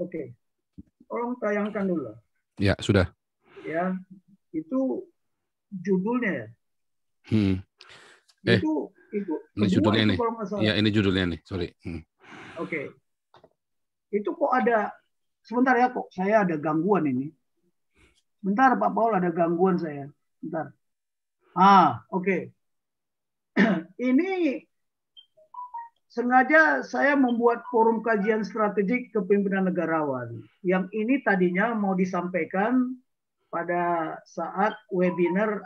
Oke. Tolong tayangkan dulu. Ya, sudah. Ya, itu judulnya ya. Itu ini kedua judulnya itu nih. kalau nggak salah. Iya, ini judulnya nih. Sorry. Oke. Itu kok ada, sebentar ya, kok saya ada gangguan ini. Bentar Pak Paul, ada gangguan saya. Bentar. Oke. Ini sengaja saya membuat forum kajian strategik kepemimpinan negarawan. Yang ini tadinya mau disampaikan pada saat webinar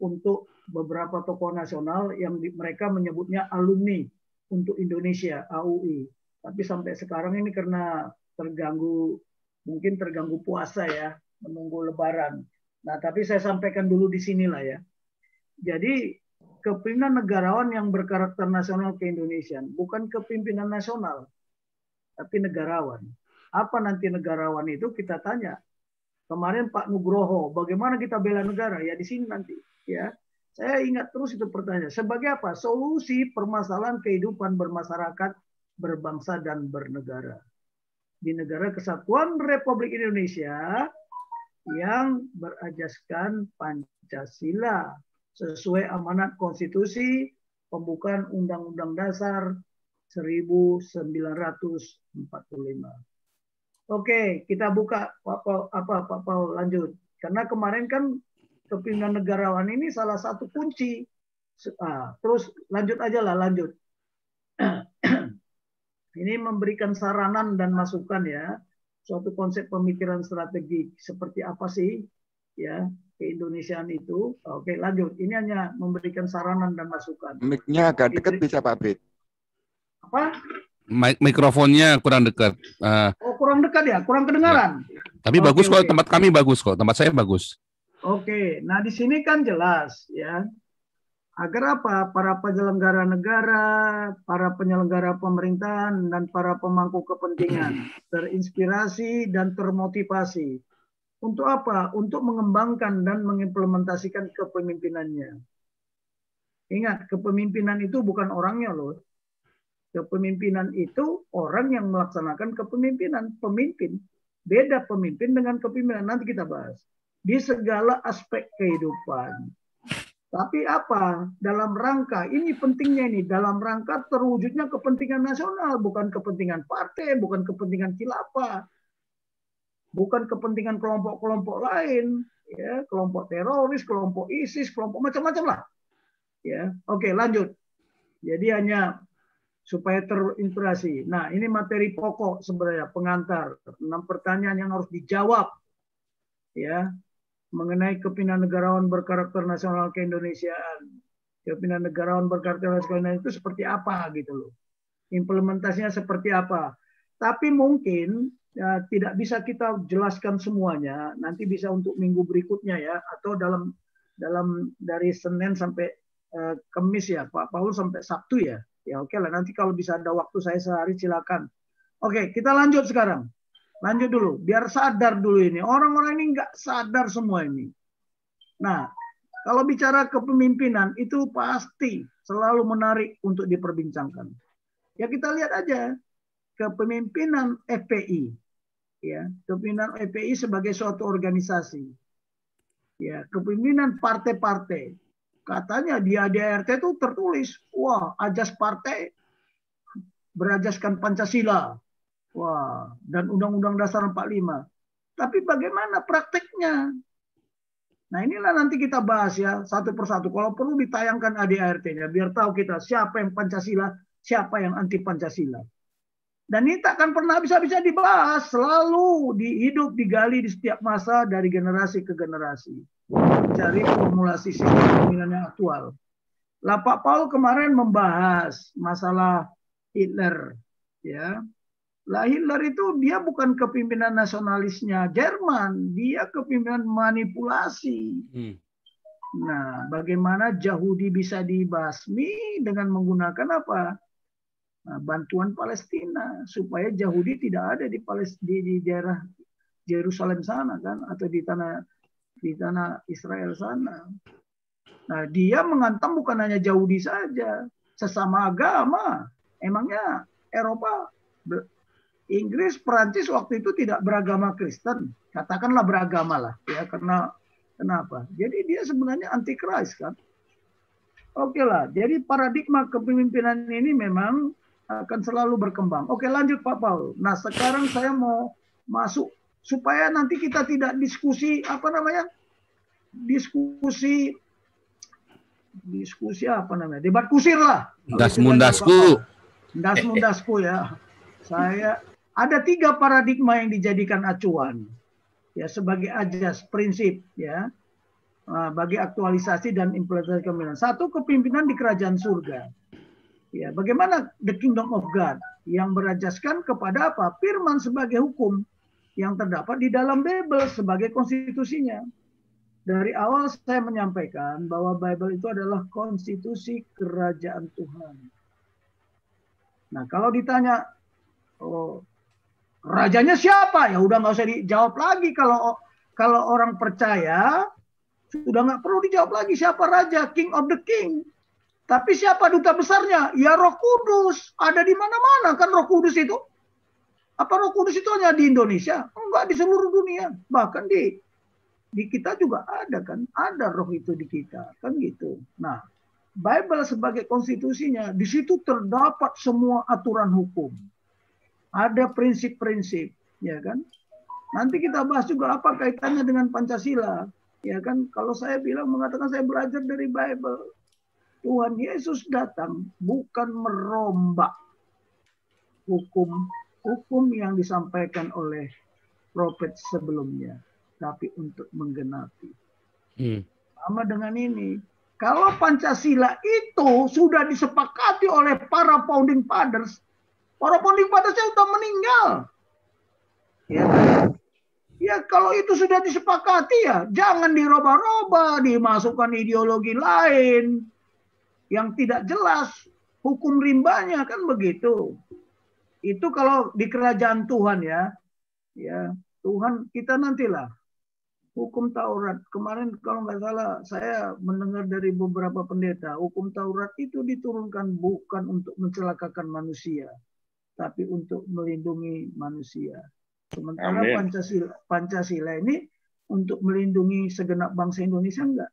untuk beberapa tokoh nasional yang mereka menyebutnya alumni untuk Indonesia, AUI. Tapi sampai sekarang ini karena mungkin terganggu puasa ya, menunggu Lebaran. Nah, tapi saya sampaikan dulu di sinilah ya. Jadi kepemimpinan negarawan yang berkarakter nasional ke-Indonesiaan, bukan kepemimpinan nasional, tapi negarawan. Apa nanti negarawan itu kita tanya. Kemarin Pak Nugroho, bagaimana kita bela negara? Ya di sini nanti. Ya, saya ingat terus itu pertanyaan. Sebagai apa? Solusi permasalahan kehidupan bermasyarakat, berbangsa dan bernegara di negara kesatuan Republik Indonesia yang berajaskan Pancasila sesuai amanat konstitusi pembukaan Undang-Undang Dasar 1945. Oke, kita buka Pak Paul lanjut. Karena kemarin kan kepemimpinan negarawan ini salah satu kunci. Terus lanjut aja lah, lanjut. Ini memberikan saranan dan masukan ya, suatu konsep pemikiran strategi seperti apa sih ya keindonesiaan itu. Oke, lanjut. Ini hanya memberikan saranan dan masukan. Mic-nya agak dekat bisa Pak Brit. Apa? Mikrofonnya kurang dekat. Kurang dekat ya, kurang kedengaran. Ya. Tapi bagus kok, tempat kami bagus kok, tempat saya bagus. Oke, nah di sini kan jelas ya. Agar apa? Para penyelenggara negara, para penyelenggara pemerintahan, dan para pemangku kepentingan terinspirasi dan termotivasi. Untuk apa? Untuk mengembangkan dan mengimplementasikan kepemimpinannya. Ingat, kepemimpinan itu bukan orangnya loh. Kepemimpinan itu orang yang melaksanakan kepemimpinan, pemimpin. Beda pemimpin dengan kepemimpinan, nanti kita bahas. Di segala aspek kehidupan. Tapi apa? Dalam rangka, ini pentingnya ini, dalam rangka terwujudnya kepentingan nasional, bukan kepentingan partai, bukan kepentingan khilafah, bukan kepentingan kelompok-kelompok lain, ya, kelompok teroris, kelompok ISIS, kelompok macam-macam lah. Ya, oke, lanjut. Jadi hanya supaya terinspirasi. Nah, ini materi pokok sebenarnya, pengantar. 6 pertanyaan yang harus dijawab. Ya, mengenai kepemimpinan negarawan berkarakter nasional keindonesiaan. Kepemimpinan negarawan berkarakter nasional itu seperti apa gitu loh. Implementasinya seperti apa. Tapi mungkin ya, tidak bisa kita jelaskan semuanya. Nanti bisa untuk minggu berikutnya ya, atau dalam dari Senin sampai Kamis ya, Pak Paul sampai Sabtu ya. Ya oke lah, nanti kalau bisa ada waktu saya sehari silakan. Oke, kita lanjut sekarang. Lanjut dulu, biar sadar dulu ini. Orang-orang ini nggak sadar semua ini. Nah, kalau bicara kepemimpinan itu pasti selalu menarik untuk diperbincangkan. Ya kita lihat aja kepemimpinan FPI, ya kepemimpinan FPI sebagai suatu organisasi, ya kepemimpinan partai-partai. Katanya di ADART itu tertulis, wah ajas partai berajaskan Pancasila. Wah, dan Undang-Undang Dasar 45. Tapi bagaimana prakteknya? Nah inilah nanti kita bahas ya satu persatu. Kalau perlu ditayangkan ADART-nya biar tahu kita siapa yang Pancasila, siapa yang anti Pancasila. Dan ini tak akan pernah bisa dibahas. Selalu hidup digali di setiap masa dari generasi ke generasi. Mencari formulasi sistem kepemimpinan yang aktual. Lah Pak Paul kemarin membahas masalah Hitler. Ya. Lah Hitler itu dia bukan kepimpinan nasionalisnya Jerman, dia kepimpinan manipulasi. Nah, bagaimana Yahudi bisa dibasmi dengan menggunakan apa? Nah, bantuan Palestina supaya Yahudi tidak ada di daerah Yerusalem sana kan, atau di tanah Israel sana. Nah, dia menghantam bukan hanya Yahudi saja, sesama agama. Emangnya Eropa Inggris, Perancis waktu itu tidak beragama Kristen, katakanlah beragama lah, ya karena kenapa? Jadi dia sebenarnya anti Christ kan. Oke lah, jadi paradigma kepemimpinan ini memang akan selalu berkembang. Oke, lanjut Pak Paul. Nah, sekarang saya mau masuk supaya nanti kita tidak diskusi apa namanya? Diskusi apa namanya? Debat kusir lah. Das-mundasku. Das-mundasku ya. Saya ada 3 paradigma yang dijadikan acuan ya sebagai ajas prinsip ya bagi aktualisasi dan implementasi kepemimpinan. 1, kepemimpinan di kerajaan surga. Ya, bagaimana the kingdom of God yang berajaskan kepada apa? Firman sebagai hukum yang terdapat di dalam Bible sebagai konstitusinya. Dari awal saya menyampaikan bahwa Bible itu adalah konstitusi kerajaan Tuhan. Nah, kalau ditanya, oh, rajanya siapa? Ya udah nggak usah dijawab lagi. Kalau orang percaya, sudah nggak perlu dijawab lagi siapa raja, king of the king. Tapi siapa duta besarnya? Ya Roh Kudus. Ada di mana-mana kan Roh Kudus itu. Apa Roh Kudus itu hanya di Indonesia? Enggak, di seluruh dunia. Bahkan di kita juga ada kan. Ada roh itu di kita. Kan gitu. Nah, Bible sebagai konstitusinya, di situ terdapat semua aturan hukum. Ada prinsip-prinsip. Ya kan? Nanti kita bahas juga apa kaitannya dengan Pancasila. Ya kan? Kalau saya bilang mengatakan saya belajar dari Bible. Tuhan Yesus datang bukan merombak hukum yang disampaikan oleh prophet sebelumnya, tapi untuk menggenapi. Sama dengan ini, kalau Pancasila itu sudah disepakati oleh para founding fathers sudah meninggal. Ya, ya kalau itu sudah disepakati ya jangan dirubah-rubah, dimasukkan ideologi lain yang tidak jelas, hukum rimbanya kan begitu. Itu kalau di kerajaan Tuhan ya Tuhan kita nantilah hukum Taurat. Kemarin kalau nggak salah saya mendengar dari beberapa pendeta, hukum Taurat itu diturunkan bukan untuk mencelakakan manusia, tapi untuk melindungi manusia. Sementara Pancasila ini untuk melindungi segenap bangsa Indonesia enggak.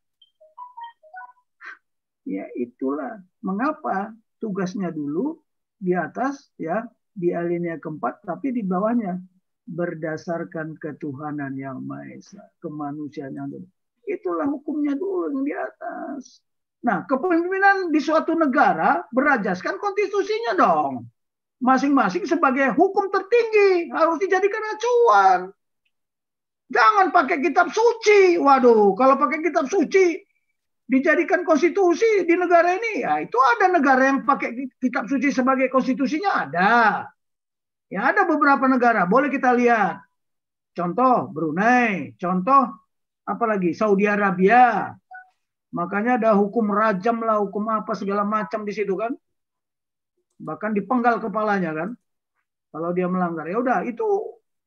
Ya itulah mengapa tugasnya dulu di atas ya di alinea keempat, tapi di bawahnya berdasarkan ketuhanan yang Maha Esa, kemanusiaan yang dulu. Itulah hukumnya dulu yang di atas. Nah, kepemimpinan di suatu negara berajaskan konstitusinya dong. Masing-masing sebagai hukum tertinggi harus dijadikan acuan. Jangan pakai kitab suci. Waduh, kalau pakai kitab suci dijadikan konstitusi di negara ini, ya itu ada negara yang pakai kitab suci sebagai konstitusinya ada. Ya ada beberapa negara, boleh kita lihat. Contoh Brunei, contoh apalagi Saudi Arabia. Makanya ada hukum rajam lah, hukum apa segala macam di situ kan. Bahkan dipenggal kepalanya kan. Kalau dia melanggar, ya udah itu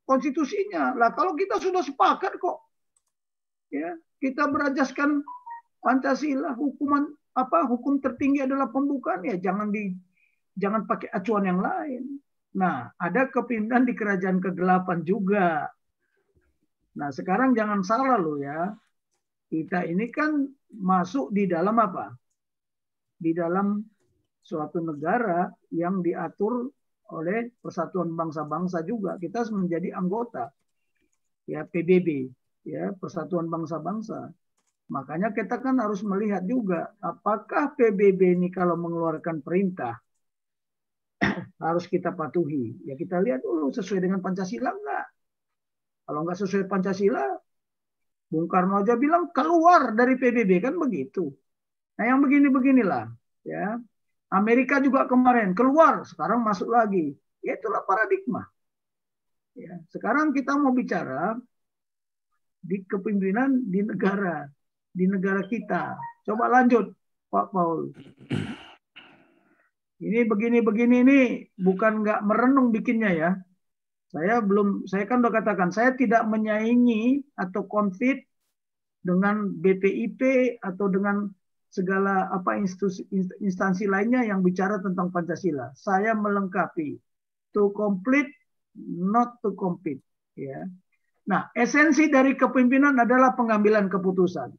konstitusinya. Lah kalau kita sudah sepakat kok, ya kita berajaskan Pancasila, hukum tertinggi adalah pembukaan, ya jangan pakai acuan yang lain. Nah, ada kepemimpinan di kerajaan kegelapan juga. Nah, sekarang jangan salah loh ya. Kita ini kan masuk di dalam apa? Di dalam suatu negara yang diatur oleh Persatuan Bangsa-Bangsa juga. Kita menjadi anggota ya PBB, ya Persatuan Bangsa-Bangsa. Makanya kita kan harus melihat juga apakah PBB ini kalau mengeluarkan perintah harus kita patuhi. Ya kita lihat dulu sesuai dengan Pancasila enggak. Kalau enggak sesuai Pancasila, Bung Karno aja bilang keluar dari PBB kan begitu. Nah yang begini-beginilah. Ya, Amerika juga kemarin keluar, sekarang masuk lagi. Ya itulah paradigma. Ya, sekarang kita mau bicara di kepemimpinan di negara kita. Coba lanjut, Pak Paul. Ini begini-begini ini bukan nggak merenung bikinnya ya. Saya kan udah katakan, saya tidak menyaingi atau konflik dengan BPIP atau dengan segala instansi lainnya yang bicara tentang Pancasila. Saya melengkapi. To complete not to compete. Ya. Nah, esensi dari kepemimpinan adalah pengambilan keputusan.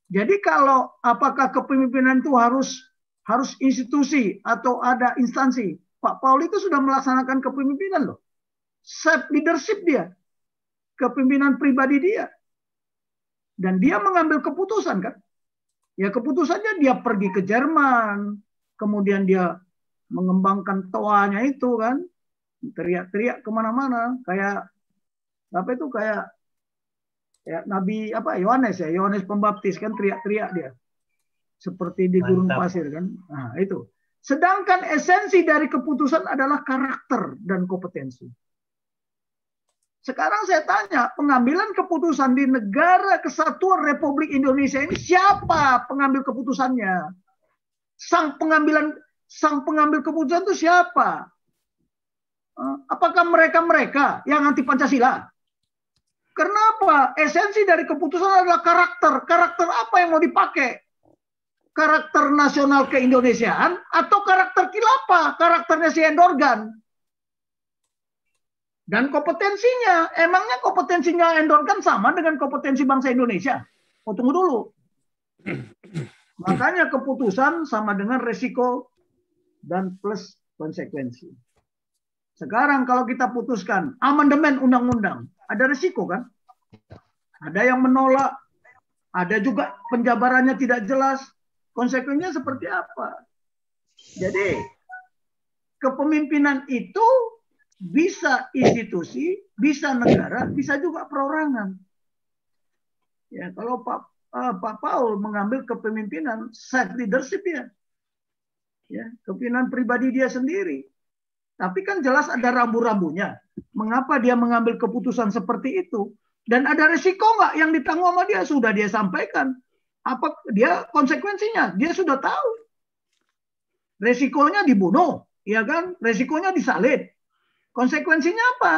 Jadi kalau apakah kepemimpinan itu harus institusi atau ada instansi? Pak Paul itu sudah melaksanakan kepemimpinan loh. Self leadership dia, kepemimpinan pribadi dia. Dan dia mengambil keputusan kan? Ya keputusannya dia pergi ke Jerman, kemudian dia mengembangkan toanya itu kan, teriak-teriak kemana-mana, kayak apa itu kayak Nabi apa Yohanes ya, Yohanes Pembaptis kan teriak-teriak dia, seperti di gurun pasir kan. Nah itu. Sedangkan esensi dari keputusan adalah karakter dan kompetensi. Sekarang saya tanya, pengambilan keputusan di negara kesatuan Republik Indonesia ini siapa pengambil keputusannya? Sang pengambil keputusan itu siapa? Apakah mereka yang anti Pancasila? Kenapa? Esensi dari keputusan adalah karakter. Karakter apa yang mau dipakai? Karakter nasional keindonesiaan atau karakter khilafah? Karakternya si Endorgan. Dan kompetensinya, emangnya kompetensinya Endorgan sama dengan kompetensi bangsa Indonesia? Oh, tunggu dulu. Makanya keputusan sama dengan resiko dan plus konsekuensi. Sekarang kalau kita putuskan amandemen undang-undang, ada resiko kan? Ada yang menolak, ada juga penjabarannya tidak jelas. Konsekuensinya seperti apa? Jadi kepemimpinan itu bisa institusi, bisa negara, bisa juga perorangan. Ya, kalau Pak Paul mengambil kepemimpinan, self leadership ya, kepemimpinan pribadi dia sendiri. Tapi kan jelas ada rambu-rambunya. Mengapa dia mengambil keputusan seperti itu? Dan ada resiko nggak yang ditanggung sama dia? Sudah dia sampaikan. Apa dia konsekuensinya? Dia sudah tahu. Resikonya dibunuh, ya kan? Resikonya disalib. Konsekuensinya apa?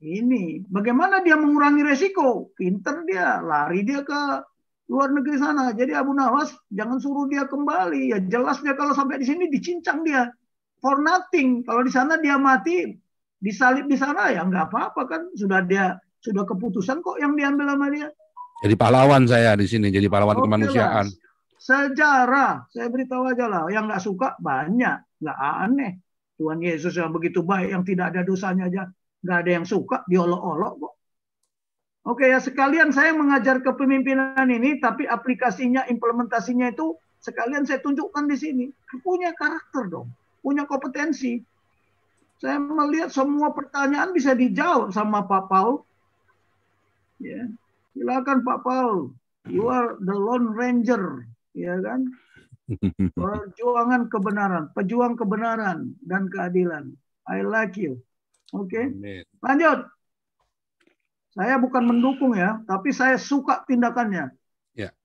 Ini, bagaimana dia mengurangi resiko? Pinter dia, lari dia ke luar negeri sana. Jadi Abu Nawas jangan suruh dia kembali. Ya jelas dia kalau sampai di sini dicincang dia. For nothing. Kalau di sana dia mati, disalib di sana ya nggak apa-apa kan. Sudah keputusan kok yang diambil sama dia. Jadi pahlawan saya di sini, jadi pahlawan kemanusiaan. Sejarah, saya beritahu aja lah. Yang nggak suka banyak, nggak aneh. Tuhan Yesus yang begitu baik, yang tidak ada dosanya aja, nggak ada yang suka, diolok-olok kok. Oke ya, sekalian saya mengajar kepemimpinan ini, tapi aplikasinya, implementasinya itu sekalian saya tunjukkan di sini. Punya karakter dong, punya kompetensi. Saya melihat semua pertanyaan bisa dijawab sama Pak Paul. Ya, silakan Pak Paul, you are the Lone Ranger, ya kan? Perjuangan kebenaran, pejuang kebenaran dan keadilan. I like you. Oke, lanjut. Saya bukan mendukung ya, tapi saya suka tindakannya. Ya.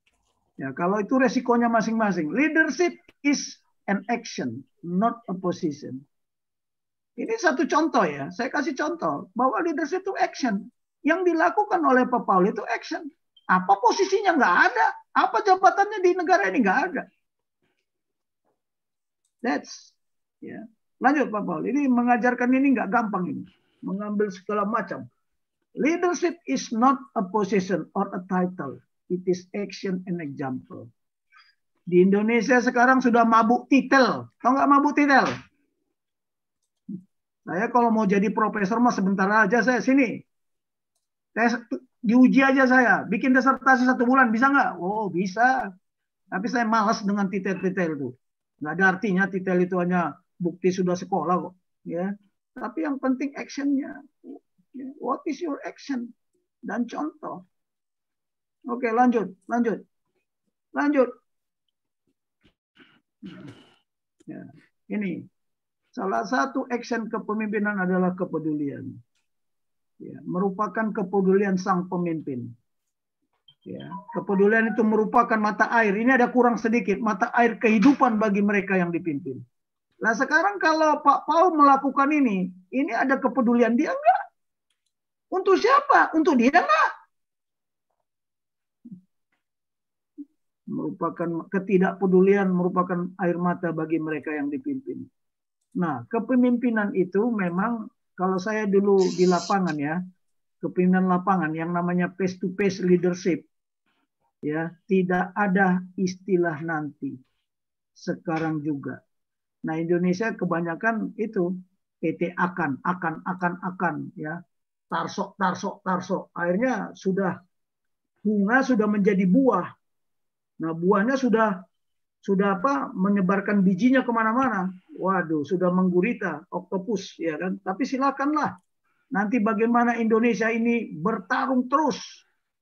Ya, kalau itu resikonya masing-masing. Leadership is an action, not a position. Ini satu contoh ya, saya kasih contoh bahwa leadership itu action. Yang dilakukan oleh Pak Paul itu action. Apa posisinya nggak ada, apa jabatannya di negara ini nggak ada. That's ya. Lanjut Pak Paul. Ini mengajarkan ini nggak gampang ini, mengambil segala macam. Leadership is not a position or a title. It is action and example. Di Indonesia sekarang sudah mabuk titel. Tahu nggak mabuk titel? Saya kalau mau jadi profesor mah sebentar aja saya sini. Saya diuji aja saya. Bikin disertasi 1 bulan bisa nggak? Oh bisa. Tapi saya malas dengan titel-titel itu. Nggak ada artinya titel itu hanya bukti sudah sekolah kok. Ya. Tapi yang penting actionnya. What is your action? Dan contoh. Oke, lanjut. Ya, ini salah satu action kepemimpinan adalah kepedulian. Ya, merupakan kepedulian sang pemimpin. Ya, kepedulian itu merupakan mata air. Ini ada kurang sedikit, mata air kehidupan bagi mereka yang dipimpin. Nah sekarang kalau Pak Paul melakukan ini ada kepedulian dia enggak? Untuk siapa? Untuk dia enggak? Merupakan ketidakpedulian, merupakan air mata bagi mereka yang dipimpin. Nah, kepemimpinan itu memang kalau saya dulu di lapangan ya, kepemimpinan lapangan yang namanya face to face leadership ya, tidak ada istilah nanti. Sekarang juga. Nah, Indonesia kebanyakan itu PT akan ya. Tarsok. Akhirnya bunga sudah menjadi buah. Nah, buahnya sudah apa menyebarkan bijinya kemana-mana. Waduh, sudah menggurita oktopus ya kan. Tapi silakanlah nanti bagaimana Indonesia ini bertarung terus.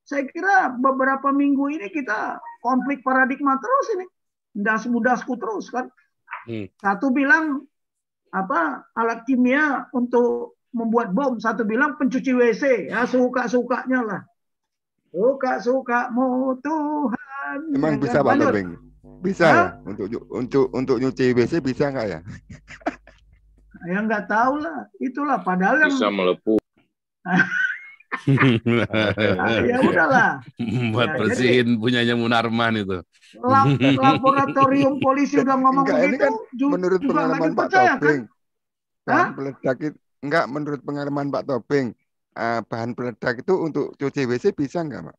Saya kira beberapa minggu ini kita konflik paradigma terus ini. Das-mudasku terus kan. Satu bilang apa alat kimia untuk membuat bom, satu bilang pencuci WC, ya suka-sukanya lah. Suka-sukamu Tuhan. Emang bisa Pak Tobing? Bisa ya? Untuk nyuci WC bisa nggak ya? Ya nggak tahu lah. Itulah padahal yang bisa melepuh. Ya udahlah. Buat Ya, bersihin punyanya Munarman itu. Laboratorium polisi udah ngomong Enggak, ini begitu. kan menurut juga nggak pengalaman Pak dipercaya, Tobing. kan? Bahan peledak itu enggak, menurut pengalaman Pak Tobing, bahan peledak itu untuk cuci WC bisa enggak, Pak?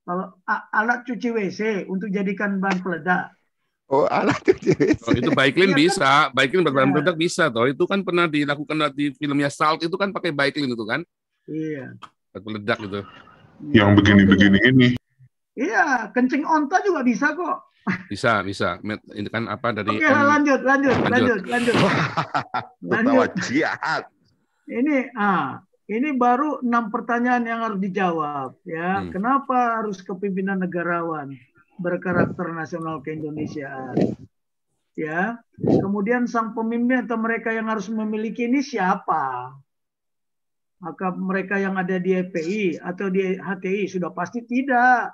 Kalau alat cuci WC untuk jadikan bahan peledak. Oh, alat cuci WC. Oh, itu Baiklin Iya, bisa, Baiklin berbahan Ya. peledak bisa toh. Itu kan pernah dilakukan di filmnya Salt itu kan pakai Baiklin itu kan. Iya. Bahan peledak itu. Yang begini-begini ini. Iya, kencing onta juga bisa kok. Bisa. Ini kan apa dari Oke, lanjut. Tertawa jahat. Ini baru 6 pertanyaan yang harus dijawab ya. Kenapa harus kepemimpinan negarawan berkarakter nasional keindonesiaan? Ya. Kemudian sang pemimpin atau mereka yang harus memiliki ini siapa? Maka mereka yang ada di FPI atau di HTI sudah pasti tidak.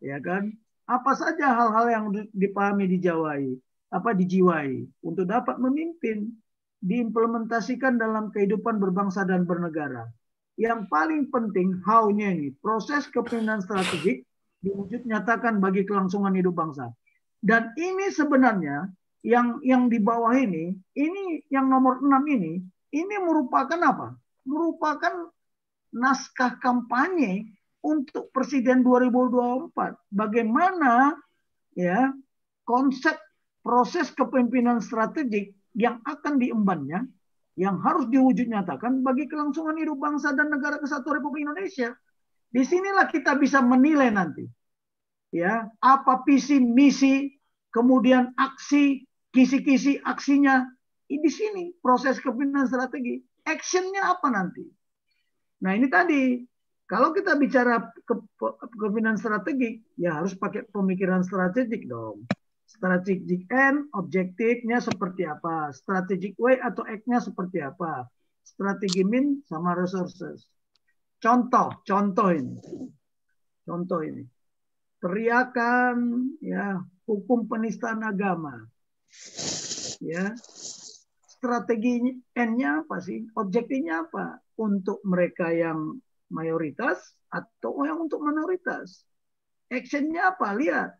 Ya kan? Apa saja hal-hal yang dipahami, dijiwai untuk dapat memimpin, diimplementasikan dalam kehidupan berbangsa dan bernegara. Yang paling penting how-nya ini, proses kepemimpinan strategik diwujud nyatakan bagi kelangsungan hidup bangsa. Dan ini sebenarnya yang di bawah ini yang nomor 6 ini merupakan apa? Merupakan naskah kampanye untuk Presiden 2024. Bagaimana ya konsep proses kepemimpinan strategik yang akan diembannya, yang harus diwujud nyatakan bagi kelangsungan hidup bangsa dan negara kesatuan Republik Indonesia. Disinilah kita bisa menilai nanti, ya apa visi misi, kemudian aksi, kisi-kisi aksinya. Di sini proses kepemimpinan strategi, actionnya apa nanti? Nah ini tadi. Kalau kita bicara kepemimpinan strategik, ya harus pakai pemikiran strategik dong. Strategic end, objektifnya seperti apa. Strategic way atau act-nya seperti apa. Strategi mean sama resources. Contoh ini. Teriakan ya hukum penistaan agama. Ya. Strategi N-nya apa sih? Objektifnya apa? Untuk mereka yang mayoritas atau yang untuk minoritas. Actionnya apa? Lihat.